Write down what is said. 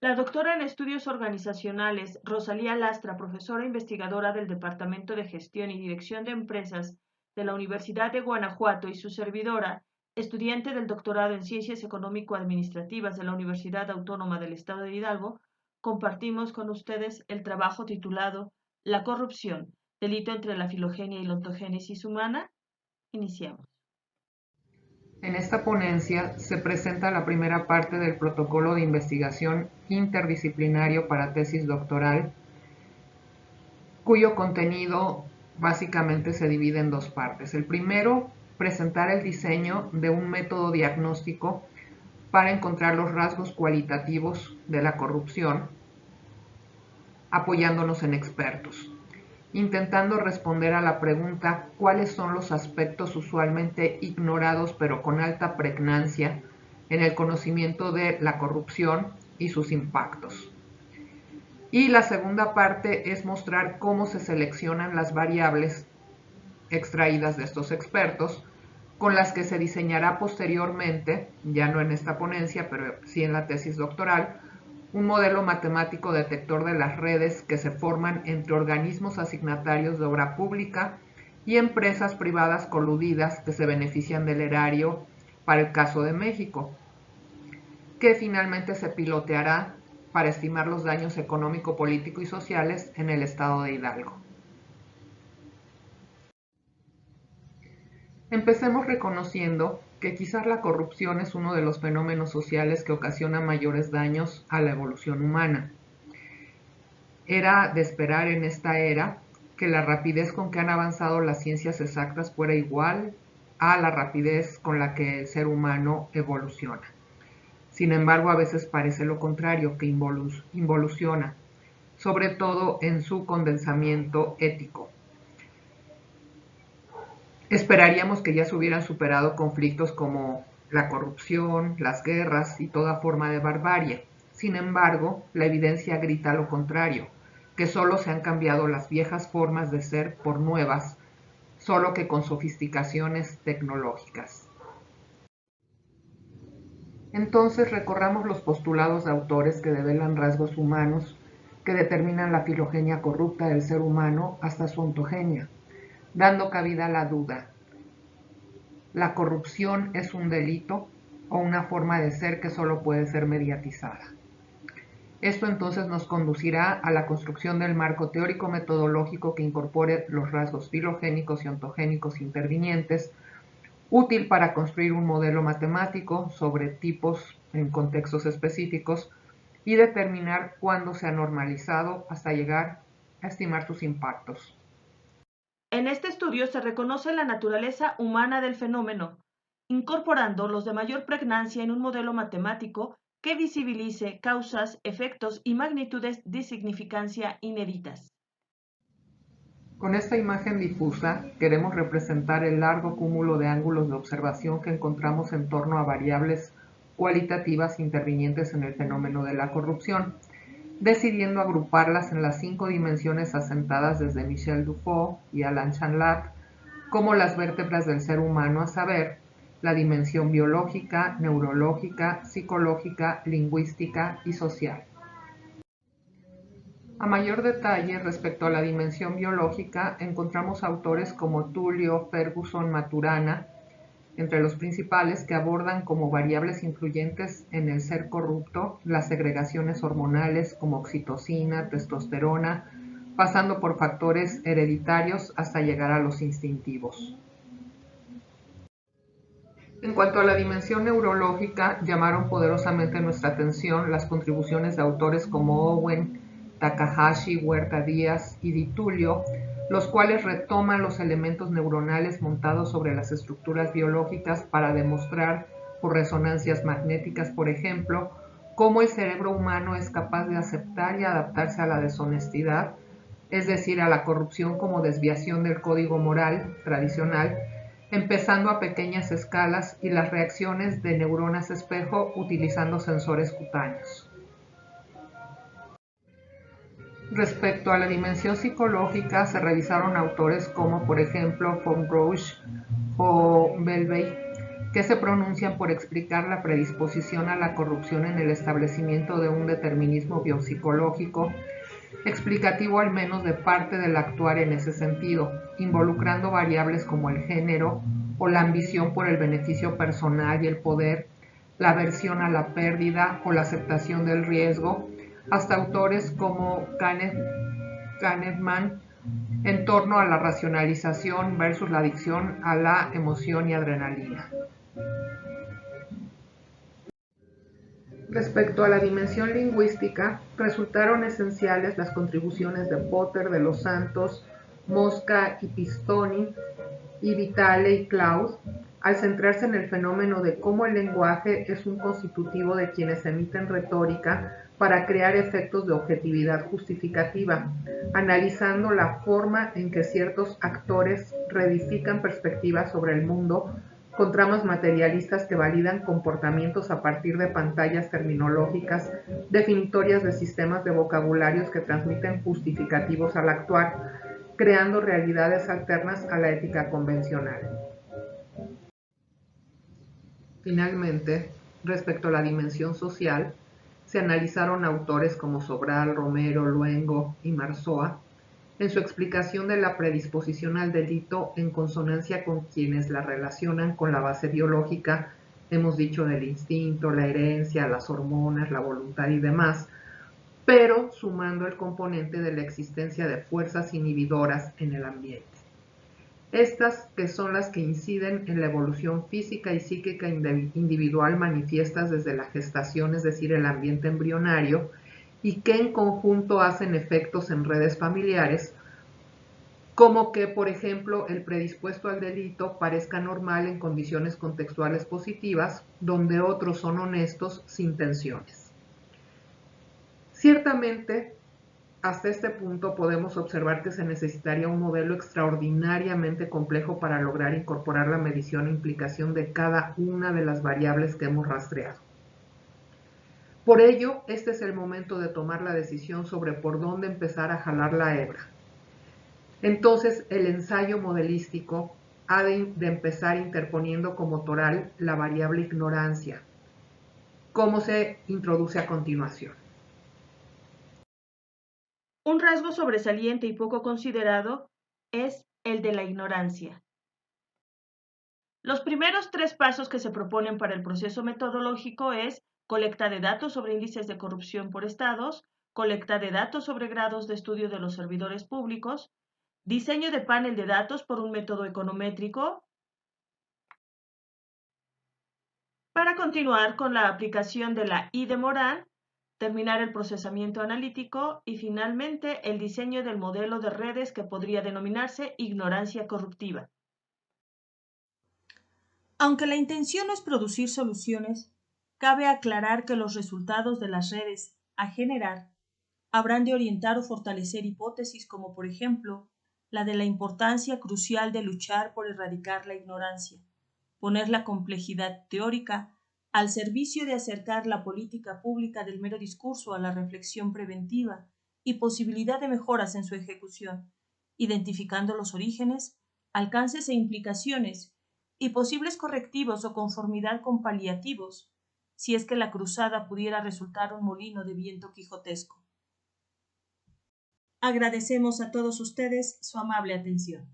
La doctora en estudios organizacionales Rosalía Lastra, profesora investigadora del Departamento de Gestión y Dirección de Empresas de la Universidad de Guanajuato, y su servidora, estudiante del doctorado en Ciencias Económico-Administrativas de la Universidad Autónoma del Estado de Hidalgo, compartimos con ustedes el trabajo titulado La corrupción, delito entre la filogenia y la ontogénesis humana. Iniciamos. En esta ponencia se presenta la primera parte del protocolo de investigación interdisciplinario para tesis doctoral, cuyo contenido básicamente se divide en dos partes. El primero, presentar el diseño de un método diagnóstico para encontrar los rasgos cualitativos de la corrupción, apoyándonos en expertos, intentando responder a la pregunta cuáles son los aspectos usualmente ignorados pero con alta pregnancia en el conocimiento de la corrupción y sus impactos. Y la segunda parte es mostrar cómo se seleccionan las variables extraídas de estos expertos, con las que se diseñará posteriormente, ya no en esta ponencia, pero sí en la tesis doctoral, un modelo matemático detector de las redes que se forman entre organismos asignatarios de obra pública y empresas privadas coludidas que se benefician del erario para el caso de México, que finalmente se piloteará para estimar los daños económico, político y sociales en el estado de Hidalgo. Empecemos reconociendo que quizás la corrupción es uno de los fenómenos sociales que ocasiona mayores daños a la evolución humana. Era de esperar en esta era que la rapidez con que han avanzado las ciencias exactas fuera igual a la rapidez con la que el ser humano evoluciona. Sin embargo, a veces parece lo contrario, que involuciona, sobre todo en su condensamiento ético. Esperaríamos que ya se hubieran superado conflictos como la corrupción, las guerras y toda forma de barbarie. Sin embargo, la evidencia grita lo contrario, que solo se han cambiado las viejas formas de ser por nuevas, solo que con sofisticaciones tecnológicas. Entonces recorramos los postulados de autores que develan rasgos humanos que determinan la filogenia corrupta del ser humano hasta su ontogenia, dando cabida a la duda: ¿la corrupción es un delito o una forma de ser que solo puede ser mediatizada? Esto entonces nos conducirá a la construcción del marco teórico-metodológico que incorpore los rasgos filogénicos y ontogénicos intervinientes, útil para construir un modelo matemático sobre tipos en contextos específicos y determinar cuándo se ha normalizado hasta llegar a estimar sus impactos. En este estudio se reconoce la naturaleza humana del fenómeno, incorporando los de mayor pregnancia en un modelo matemático que visibilice causas, efectos y magnitudes de significancia inéditas. Con esta imagen difusa queremos representar el largo cúmulo de ángulos de observación que encontramos en torno a variables cualitativas intervinientes en el fenómeno de la corrupción, decidiendo agruparlas en las 5 dimensiones asentadas desde Michel Dufaux y Alain Chanlat como las vértebras del ser humano, a saber, la dimensión biológica, neurológica, psicológica, lingüística y social. A mayor detalle respecto a la dimensión biológica, encontramos autores como Tullio, Ferguson, Maturana, entre los principales, que abordan como variables influyentes en el ser corrupto las segregaciones hormonales como oxitocina, testosterona, pasando por factores hereditarios hasta llegar a los instintivos. En cuanto a la dimensión neurológica, llamaron poderosamente nuestra atención las contribuciones de autores como Owen, Takahashi, Huerta Díaz y Di Tullio, los cuales retoman los elementos neuronales montados sobre las estructuras biológicas para demostrar, por resonancias magnéticas por ejemplo, cómo el cerebro humano es capaz de aceptar y adaptarse a la deshonestidad, es decir, a la corrupción como desviación del código moral tradicional, empezando a pequeñas escalas, y las reacciones de neuronas espejo utilizando sensores cutáneos. Respecto a la dimensión psicológica, se revisaron autores como, por ejemplo, von Rausch o Belvey, que se pronuncian por explicar la predisposición a la corrupción en el establecimiento de un determinismo biopsicológico, explicativo al menos de parte del actuar en ese sentido, involucrando variables como el género o la ambición por el beneficio personal y el poder, la aversión a la pérdida o la aceptación del riesgo, hasta autores como Kahneman en torno a la racionalización versus la adicción a la emoción y adrenalina. Respecto a la dimensión lingüística, resultaron esenciales las contribuciones de Potter, de los Santos, Mosca y Pistoni, y Vitale y Klaus, al centrarse en el fenómeno de cómo el lenguaje es un constitutivo de quienes emiten retórica para crear efectos de objetividad justificativa, analizando la forma en que ciertos actores reedifican perspectivas sobre el mundo con tramas materialistas que validan comportamientos a partir de pantallas terminológicas definitorias de sistemas de vocabularios que transmiten justificativos al actuar, creando realidades alternas a la ética convencional. Finalmente, respecto a la dimensión social, se analizaron autores como Sobral, Romero, Luengo y Marzoa en su explicación de la predisposición al delito en consonancia con quienes la relacionan con la base biológica, hemos dicho del instinto, la herencia, las hormonas, la voluntad y demás, pero sumando el componente de la existencia de fuerzas inhibidoras en el ambiente. Estas que son las que inciden en la evolución física y psíquica individual manifiestas desde la gestación, es decir, el ambiente embrionario, y que en conjunto hacen efectos en redes familiares, como que, por ejemplo, el predispuesto al delito parezca normal en condiciones contextuales positivas, donde otros son honestos sin tensiones. Ciertamente, hasta este punto podemos observar que se necesitaría un modelo extraordinariamente complejo para lograr incorporar la medición e implicación de cada una de las variables que hemos rastreado. Por ello, este es el momento de tomar la decisión sobre por dónde empezar a jalar la hebra. Entonces, el ensayo modelístico ha de empezar interponiendo como toral la variable ignorancia, como se introduce a continuación. Un rasgo sobresaliente y poco considerado es el de la ignorancia. Los primeros 3 pasos que se proponen para el proceso metodológico es colecta de datos sobre índices de corrupción por estados, colecta de datos sobre grados de estudio de los servidores públicos, diseño de panel de datos por un método econométrico, para continuar con la aplicación de la I de Moran, terminar el procesamiento analítico y finalmente el diseño del modelo de redes que podría denominarse ignorancia corruptiva. Aunque la intención no es producir soluciones, cabe aclarar que los resultados de las redes a generar habrán de orientar o fortalecer hipótesis como, por ejemplo, la de la importancia crucial de luchar por erradicar la ignorancia, poner la complejidad teórica al servicio de acercar la política pública del mero discurso a la reflexión preventiva y posibilidad de mejoras en su ejecución, identificando los orígenes, alcances e implicaciones y posibles correctivos o conformidad con paliativos, si es que la cruzada pudiera resultar un molino de viento quijotesco. Agradecemos a todos ustedes su amable atención.